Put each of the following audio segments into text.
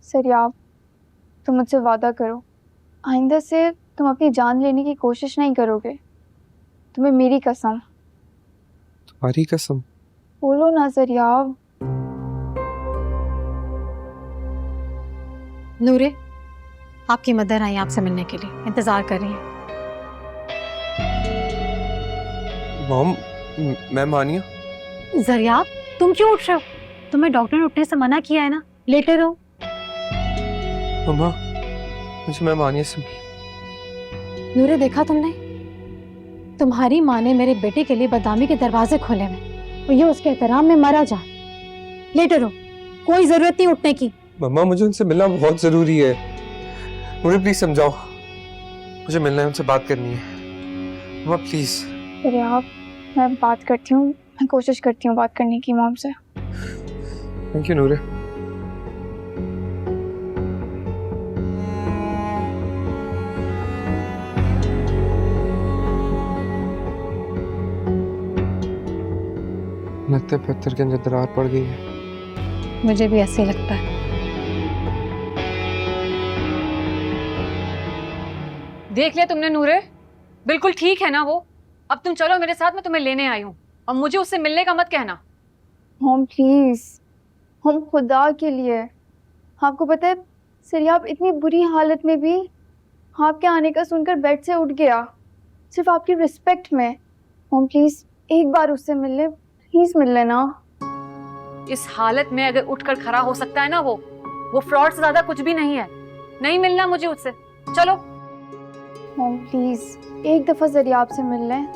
सरियाब, तुम मुझसे वादा करो, आइंदा से तुम अपनी जान लेने की कोशिश नहीं करोगे। तुम्हें मेरी कसम। तुम्हारी कसम? बोलो ना सरियाब। नूरे, आपकी मदर आई आपसे मिलने के लिए, इंतजार कर रही है। मॉम, मैं मानिया। जरियाब, तुम क्यों उठ रहे हो? तुम्हें डॉक्टर ने उठने से मना किया है ना, लेटे रहो। मम्मा, मुझे मैं मानिया से। नूरे, देखा तुमने? तुम्हारी माँ ने मेरे बेटे के लिए बदामी के दरवाजे खोले हुए और ये उसके एहतराम में मरा जा। लेटे रहो, कोई जरूरत नहीं उठने की। मम्मा, मुझे उनसे मिलना बहुत जरूरी है। मुझे प्लीज समझाओ, मुझे मिलना है, उनसे बात करनी है। मम्मा प्लीज। सरियाब, मैं बात करती हूँ, मैं कोशिश करती हूँ बात करने की मॉम से। थैंक यू नूरे। लगता है पत्थर के अंदर दरार पड़ गई है। मुझे भी ऐसे लगता है। देख लिया तुमने नूरे? बिल्कुल ठीक है ना वो? अब तुम चलो मेरे साथ, मैं तुम्हें लेने आई हूँ और मुझे उससे मिलने का मत कहना। मॉम प्लीज, हम खुदा के लिए। आपको पता है सरियाब इतनी बुरी हालत में भी आपके आने का सुनकर बेड से उठ गया, सिर्फ आपकी रिस्पेक्ट में। मॉम प्लीज एक बार उससे मिल ले, प्लीज मिल लेना। इस हालत में अगर उठकर खड़ा हो सकता है ना वो फ्रॉड से ज्यादा कुछ भी नहीं है। नहीं मिलना मुझे उससे, चलो। मॉम प्लीज एक दफा सरियाब से मिल लें।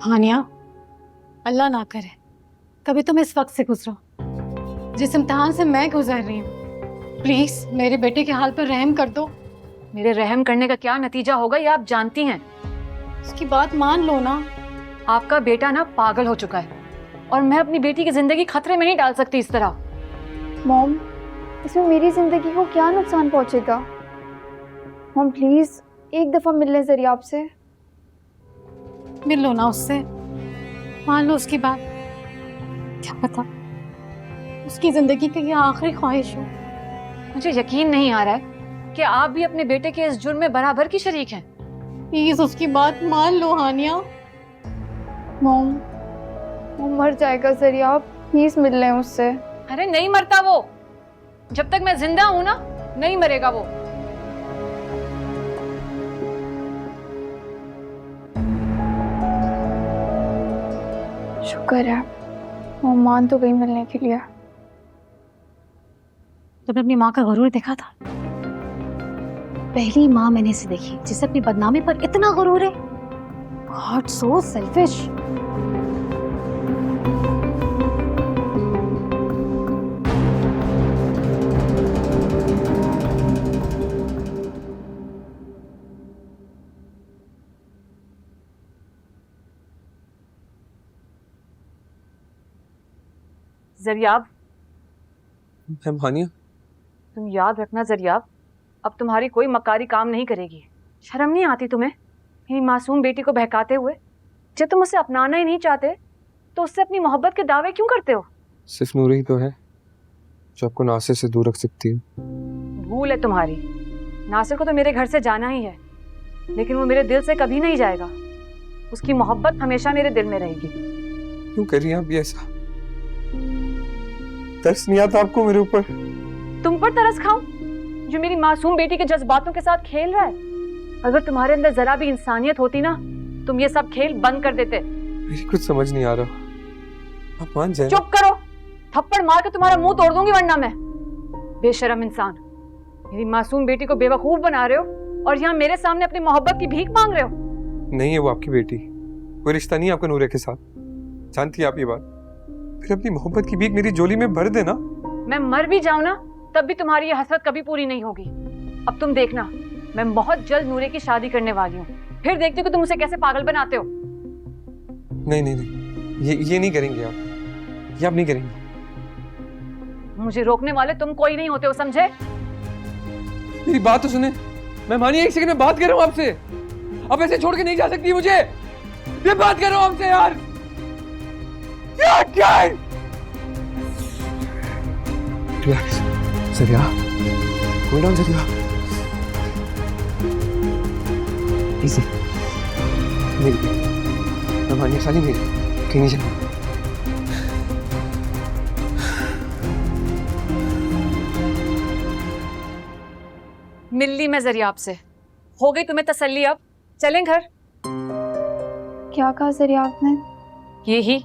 हानिया, अल्लाह ना करे कभी तुम इस वक्त से गुजरो जिस इम्तिहान से मैं गुजर रही हूँ। प्लीज मेरे बेटे के हाल पर रहम कर दो। मेरे रहम करने का क्या नतीजा होगा ये आप जानती हैं। उसकी बात मान लो ना। आपका बेटा ना पागल हो चुका है और मैं अपनी बेटी की जिंदगी खतरे में नहीं डाल सकती इस तरह। मॉम, इसमें मेरी जिंदगी को क्या नुकसान पहुंचेगा? मॉम प्लीज एक दफा मिल लें सरियाब से। मिल लो ना उससे, मान लो उसकी बात। क्या पता उसकी जिंदगी की ये आखिरी ख्वाहिश हो। मुझे यकीन नहीं आ रहा है कि आप भी अपने बेटे के इस जुर्म में बराबर की शरीक हैं। प्लीज उसकी बात मान लो हानिया। मॉम, वो मर जाएगा सरियाब, प्लीज मिल लें उससे। अरे नहीं मरता वो, जब तक मैं जिंदा हूं ना नहीं मरेगा वो। शुक्र है वो मान तो गई मिलने के लिए। तुमने अपनी माँ का गुरूर देखा था? पहली माँ मैंने इसे देखी जिसे अपनी बदनामी पर इतना गुरूर है। God, so selfish. जरियाब, मैं मानिया। तुम याद रखना जरियाब, अब तुम्हारी कोई मकारी काम नहीं करेगी। शर्म नहीं आती तुम्हें मेरी मासूम बेटी को बहकाते हुए? जब तुम उसे अपनाना ही नहीं चाहते तो उससे अपनी मोहब्बत के दावे क्यों करते हो? सिर्फ नूरे ही तो है जो आपको नासिर से दूर रख सकती है। भूल है तुम्हारी। नासिर को तो मेरे घर से जाना ही है, लेकिन वो मेरे दिल से कभी नहीं जाएगा। उसकी मोहब्बत हमेशा मेरे दिल में रहेगी। क्यों कर रही हैं आप ये ऐसा? तरस नहीं आता आपको मेरे ऊपर? तुम पर तरस खाऊं जो मेरी मासूम बेटी के जज्बातों के साथ खेल रहा है? अगर तुम्हारे अंदर जरा भी इंसानियत होती ना, तुम ये सब खेल बंद कर देते। मेरी कुछ समझ नहीं आ रहा, आप मान जाए। चुप करो, थप्पड़ मार के तुम्हारा मुंह तोड़ दूंगी वरना मैं। बेशरम इंसान, मेरी मासूम बेटी को बेवकूफ बना रहे हो और यहाँ मेरे सामने अपनी मोहब्बत की भीख मांग रहे हो। नहीं है वो आपकी बेटी, कोई रिश्ता नहीं है आपका नूरे के साथ, जानती है आप ये बात। फिर अपनी मोहब्बत की भीख मेरी झोली में भर देना। मैं मर भी जाऊं ना तब भी तुम्हारी ये हसरत कभी पूरी नहीं होगी। अब तुम देखना, मैं बहुत जल्द नूरे की शादी करने वाली हूँ, फिर देखती हूँ कि तुम उसे कैसे पागल बनाते हो। नहीं नहीं नहीं, ये नहीं करेंगे आप, ये आप नहीं करेंगे। मुझे रोकने वाले तुम कोई नहीं होते हो, समझे? मेरी बात तो सुने। मैं मानिए, एक सेकंड में बात कर रहा हूँ आपसे। आप ऐसे छोड़ के नहीं जा सकती मुझे। मैं बात कर रहा हूँ आपसे यार। रिलैक्स सरिया। कूल डाउन जरिया। इजी मेरी मेहमानी खाली मेरी कहीं नहीं जाना। मिल ली मैं जरियाब से, हो गई तुम्हें तसल्ली, अब चलें घर। क्या कहा सरिया आपने? यही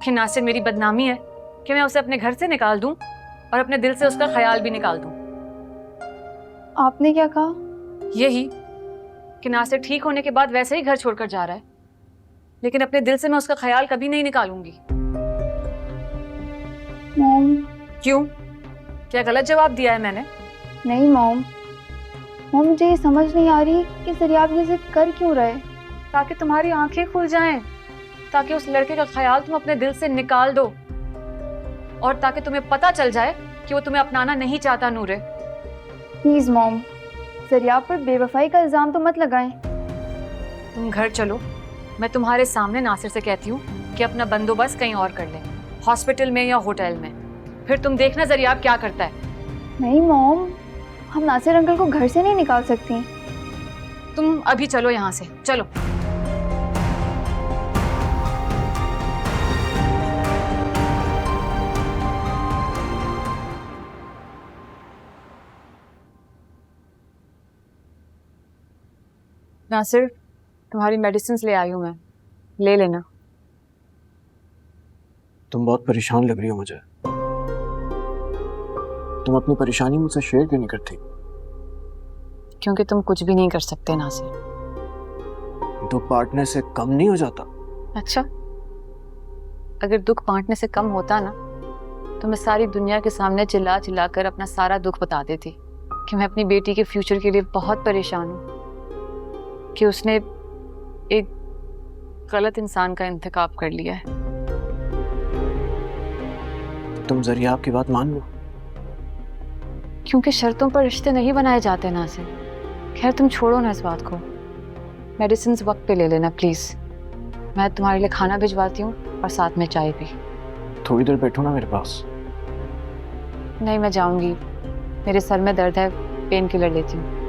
कि नासिर मेरी बदनामी है कि मैं उसे अपने घर से निकाल दूं और अपने दिल से उसका ख्याल भी निकाल दूं। आपने क्या कहा? यही कि नासिर ठीक होने के बाद वैसे ही घर छोड़कर जा रहा है, लेकिन अपने दिल से मैं उसका ख्याल कभी नहीं निकालूंगी। मॉम। क्यों? क्या गलत जवाब दिया है मैंने? नहीं मॉम, मुझे ये समझ नहीं आ रही कि सरिया आप ये जिद कर क्यों रहे। ताकि तुम्हारी आंखें खुल जाएं, ताकि उस लड़के का ख्याल तुम अपने दिल से निकाल दो, और ताकि तुम्हें पता चल जाए कि वो तुम्हें अपनाना नहीं चाहता। नूरे प्लीज मॉम, सरिया पर बेवफाई का इल्जाम तो मत लगाएं। तुम घर चलो, मैं तुम्हारे सामने नासिर से कहती हूँ कि अपना बंदोबस्त कहीं और कर ले, हॉस्पिटल में या होटल में। फिर तुम देखना जरियाब क्या करता है। नहीं मॉम, हम नासिर अंकल को घर से नहीं निकाल सकती। तुम अभी चलो यहाँ से, चलो। नासिर, तुम्हारी मेडिसिन ले आई हूँ मैं, ले लेना। तुम बहुत परेशान लग रही हो मुझे। तुम अपनी परेशानी मुझसे शेयर क्यों नहीं करती? क्योंकि तुम कुछ भी नहीं कर सकते नासिर। तो पार्टनर से कम नहीं हो जाता? अच्छा, अगर दुख बांटने से कम होता ना, तो मैं सारी दुनिया के सामने चिल्ला चिल्ला कर अपना सारा दुख बता देती कि मैं अपनी बेटी के फ्यूचर के लिए बहुत परेशान हूँ, कि उसने एक गलत इंसान का इंतखाब कर लिया है। तुम जरिया आपकी बात मान लो। क्योंकि शर्तों पर रिश्ते नहीं बनाए जाते नासिर। खैर तुम छोड़ो ना इस बात को, मेडिसिन वक्त पे ले लेना प्लीज। मैं तुम्हारे लिए खाना भिजवाती हूँ और साथ में चाय भी। थोड़ी देर बैठो ना मेरे पास। नहीं, मैं जाऊंगी, मेरे सर में दर्द है, पेन किलर लेती हूँ।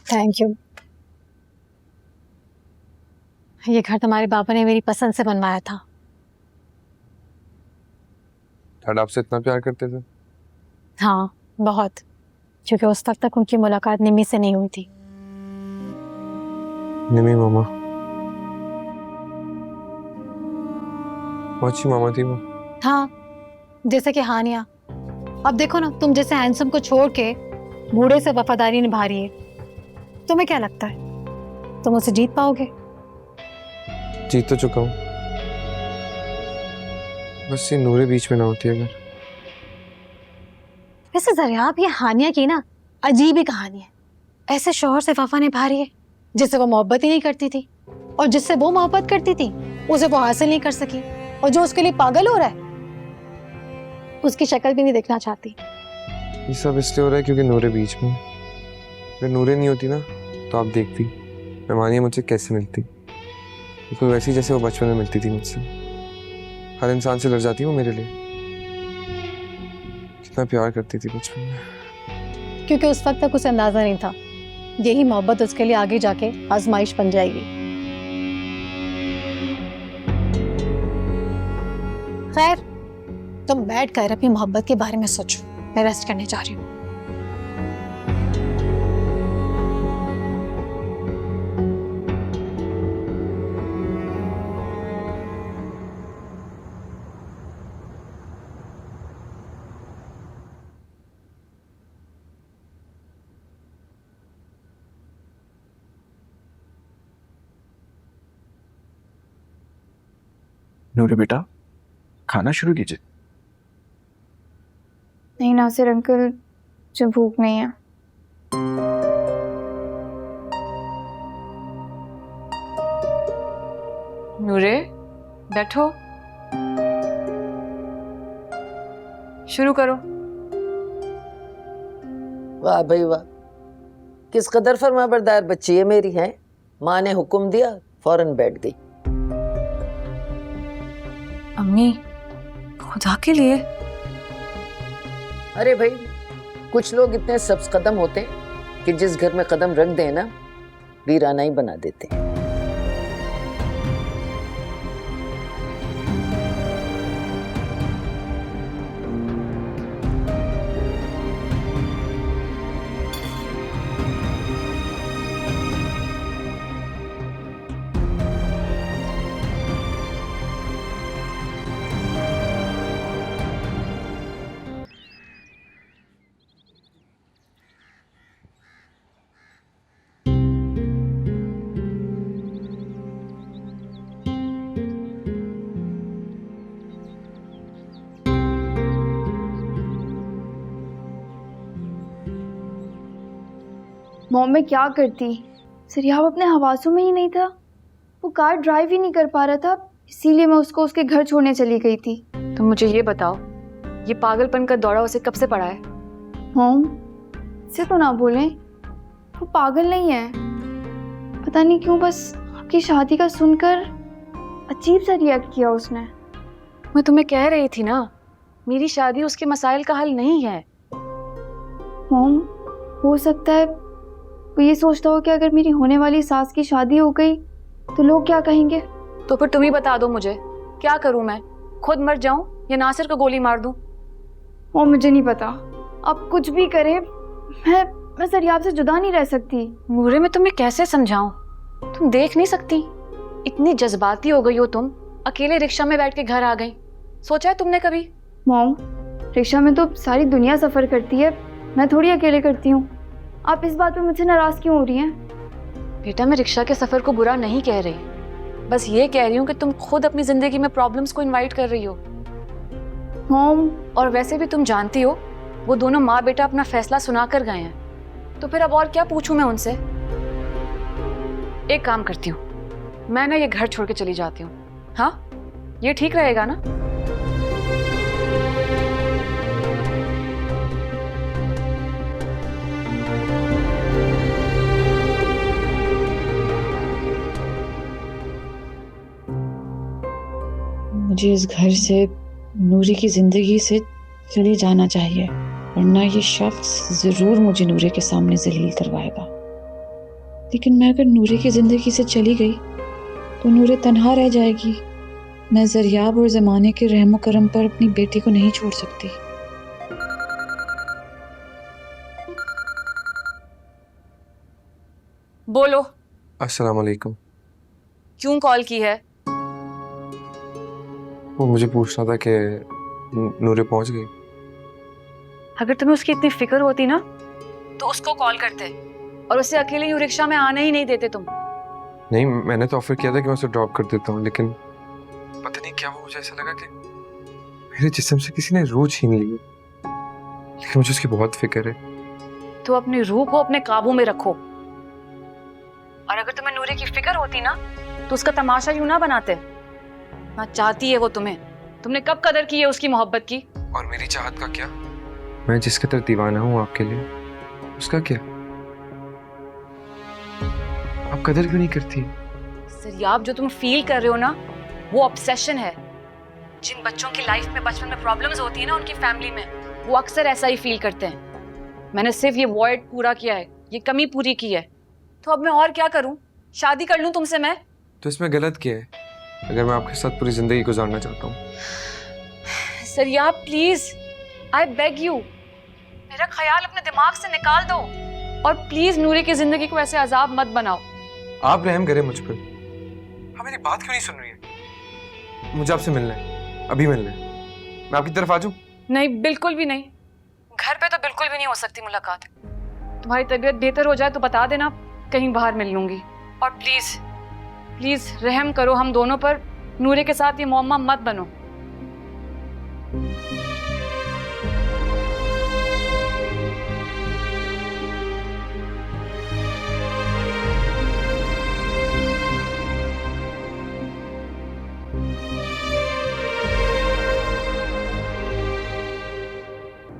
Thank you. ये घर तुम्हारे पापा ने मेरी पसंद से बनवाया था। डैड आपसे इतना प्यार करते थे? हाँ, बहुत, क्योंकि उस वक्त तक उनकी मुलाकात निमी से नहीं हुई थी। निमी मामा बहुत अच्छी मामा थी वो। हाँ, जैसे कि हानिया। अब देखो ना, तुम जैसे हैंडसम को छोड़ के बूढ़े से वफादारी निभा रही है। तुम्हें क्या लगता है तुम उसे जीत पाओगे? जीत तो चुका हूँ, बस ये नूरे बीच में ना होती अगर। वैसे जरियाब, ये हानिया की ना अजीब ही कहानी है। ऐसे शौहर से वफा निभा रही है जिससे वो मोहब्बत ही नहीं करती थी, और जिससे वो मोहब्बत करती थी उसे वो हासिल नहीं कर सकी, और जो उसके लिए पागल हो रहा है उसकी शक्ल भी नहीं देखना चाहती। ये सब इसलिए हो रहा है क्योंकि नूरे बीच में। अगर नूरे नहीं होती ना तो आप देखती मेहमानी मुझसे कैसे मिलती, बिल्कुल वैसी जैसे वो बचपन में मिलती थी मुझसे। हर इंसान से लड़ जाती वो मेरे लिए। कितना प्यार करती थी बचपन में। क्योंकि उस वक्त तक उसे अंदाजा नहीं था यही मोहब्बत उसके लिए आगे जाके आजमाइश बन जाएगी। खैर, तुम बैठ कर अपनी मोहब्बत के बारे में सोचो, मैं रेस्ट करने जा रही हूँ। नूरे बेटा, खाना शुरू कीजिए। नहीं नासिर अंकल, मुझे भूख नहीं है। नूरे, बैठो, शुरू करो। वाह भाई वाह, किस कदर फरमाबरदार बच्ची है मेरी। है माँ ने हुक्म दिया फौरन बैठ गई। अम्मी, खुदा के लिए। अरे भाई, कुछ लोग इतने सब्ज कदम होते हैं कि जिस घर में कदम रख दें ना, वीराना ही बना देते हैं। मॉम मैं क्या करती, सरियाब अपने हवासों में ही नहीं था। वो कार ड्राइव ही नहीं कर पा रहा था, इसीलिए मैं उसको उसके घर छोड़ने चली गई थी। तो मुझे ये बताओ, ये पागलपन का दौरा उसे कब से पड़ा है? मॉम से तो ना बोलें, वो पागल नहीं है। पता नहीं क्यों बस आपकी शादी का सुनकर अजीब सा रिएक्ट किया उसने। मैं तुम्हें कह रही थी ना, मेरी शादी उसके मसाइल का हल नहीं है। मॉम हो सकता है वो ये सोचता हो कि अगर मेरी होने वाली सास की शादी हो गई तो लोग क्या कहेंगे। तो फिर तुम ही बता दो मुझे, क्या करूं मैं? खुद मर जाऊं या नासिर को गोली मार दूं? वो मुझे नहीं पता, आप कुछ भी करें, मैं सरियाब से जुदा नहीं रह सकती। नूरे, मैं तुम्हें कैसे समझाऊं? तुम देख नहीं सकती, इतनी जज्बाती हो गई हो तुम। अकेले रिक्शा में बैठ के घर आ गई। सोचा है तुमने कभी? मॉम रिक्शा में तो सारी दुनिया सफ़र करती है, मैं थोड़ी अकेले करती हूँ। आप इस बात पे मुझसे नाराज़ क्यों हो रही हैं? बेटा, मैं रिक्शा के सफ़र को बुरा नहीं कह रही, बस ये कह रही हूँ कि तुम खुद अपनी ज़िंदगी में प्रॉब्लम्स को इनवाइट कर रही हो। मॉम और वैसे भी तुम जानती हो, वो दोनों माँ बेटा अपना फैसला सुना कर गए हैं, तो फिर अब और क्या पूछूं मैं उनसे? एक काम करती हूँ, मैं ना ये घर छोड़ के चली जाती हूँ। हाँ, ये ठीक रहेगा ना? मुझे इस घर से, नूरे की जिंदगी से चले जाना चाहिए, वरना ये शख्स जरूर मुझे नूरे के सामने जलील करवाएगा। लेकिन मैं अगर नूरे की जिंदगी से चली गई तो नूरे तन्हा रह जाएगी। मैं जरियाब और जमाने के रहमो करम पर अपनी बेटी को नहीं छोड़ सकती। बोलो, अस्सलाम वालेकुम। क्यों कॉल की है? वो मुझे पूछना था कि नूरे पहुंच गई। अगर तुम्हें उसकी इतनी फिक्र होती ना तो उसको कॉल करते और उसे अकेले यूं रिक्शा में आने ही नहीं देते तुम। नहीं, मैंने तो ऑफर किया था कि मैं उसे ड्रॉप कर देता हूँ, लेकिन पता नहीं क्या हुआ, मुझे ऐसा लगा कि मेरे जिस्म से किसी ने रूह छीन ली। लेकिन मुझे उसकी बहुत फिक्र है। तो अपनी रूह को अपने काबू में रखो, और अगर तुम्हें नूरे की फिक्र होती ना तो उसका तमाशा यूं ना बनाते। ना चाहती है वो तुम्हें, तुमने कब कदर की है उसकी मोहब्बत की? और मेरी चाहत का क्या? मैं जिस कदर दीवाना हूँ आपके लिए, उसका क्या? आप कदर क्यों नहीं करती? सरियाब, जो तुम फील कर रहे हो ना, वो ऑब्सेशन है। जिन बच्चों की लाइफ में बचपन में प्रॉब्लम्स होती है ना उनकी फैमिली में, वो अक्सर ऐसा ही फील करते हैं। मैंने सिर्फ ये वॉइड पूरा किया है, ये कमी पूरी की है, तो अब मैं और क्या करूं? शादी कर लूं तुमसे मैं? तो इसमें गलत क्या है अगर मैं आपके साथ पूरी जिंदगी गुजारना चाहता हूँ? Sariab please, I beg you, मेरा ख्याल अपने दिमाग से निकाल दो, और प्लीज नूरे की जिंदगी को ऐसे अजाब मत बनाओ। आप रहम करें मुझ पर। आप मेरी बात क्यों नहीं सुन रही है? मुझे आपसे मिलना है, अभी मिलना है। मैं आपकी तरफ आ जाऊं? नहीं, बिल्कुल भी नहीं। घर पे तो बिल्कुल भी नहीं हो सकती मुलाकात। तुम्हारी तबीयत बेहतर हो जाए तो बता देना, कहीं बाहर मिल लूंगी। और प्लीज प्लीज रहम करो हम दोनों पर, नूरे के साथ ये मुअम्मा मत बनो।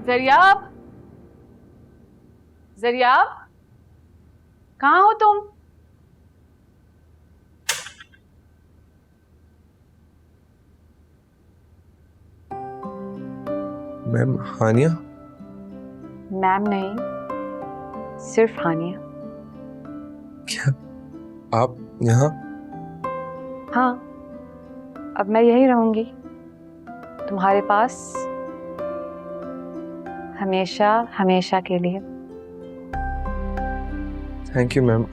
जरियाब, जरियाब, कहाँ हो तुम? मैम हानिया? मैम नहीं, सिर्फ हानिया। क्या आप यहाँ? हाँ, अब मैं यही रहूंगी तुम्हारे पास हमेशा हमेशा के लिए। Thank you ma'am.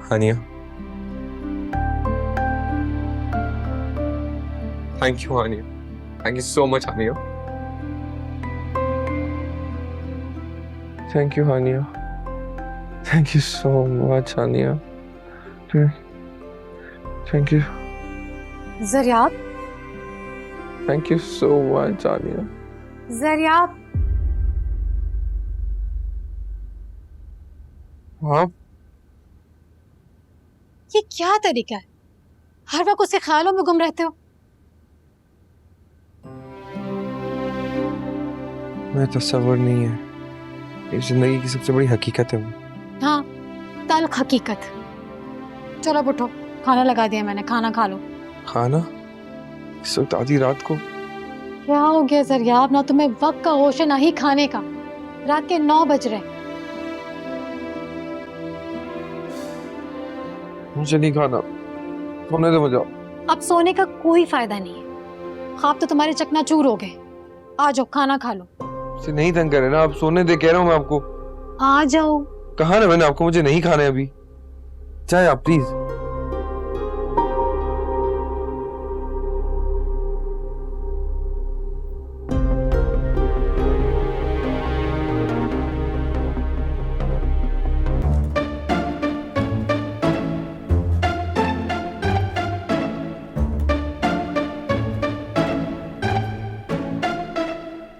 Hania, thank you Hania, thank you so much Hania, thank you Hania, thank you so much Hania, thank you, Zaryab, thank you so much Hania. Zaryab, आप ये क्या तरीका है? हर वक्त उसके ख्यालों में गुम रहते हो। मैं तस्वर नहीं है, ये जिंदगी की सबसे बड़ी हकीकत है वो। हाँ, तल्ख हकीकत। चलो अब उठो, खाना लगा दिया मैंने, खाना खा लो। खाना? इस वक्त आधी रात को? क्या हो गया जरियाब, ना तुम्हें वक्त का होश है ना ही खाने का। रात के 9 बज रहे। मुझे नहीं खाना, सोने दो मुझे। अब सोने का कोई फायदा नहीं है, ख्वाब तो तुम्हारे चकनाचूर हो गए। आ जाओ, खाना खा लो। मुझे नहीं तंग करे ना, आप सोने दे कह रहा हूँ मैं आपको। आ जाओ। कहा ना मैंने आपको, मुझे नहीं खाना है अभी। चाहे आप प्लीज।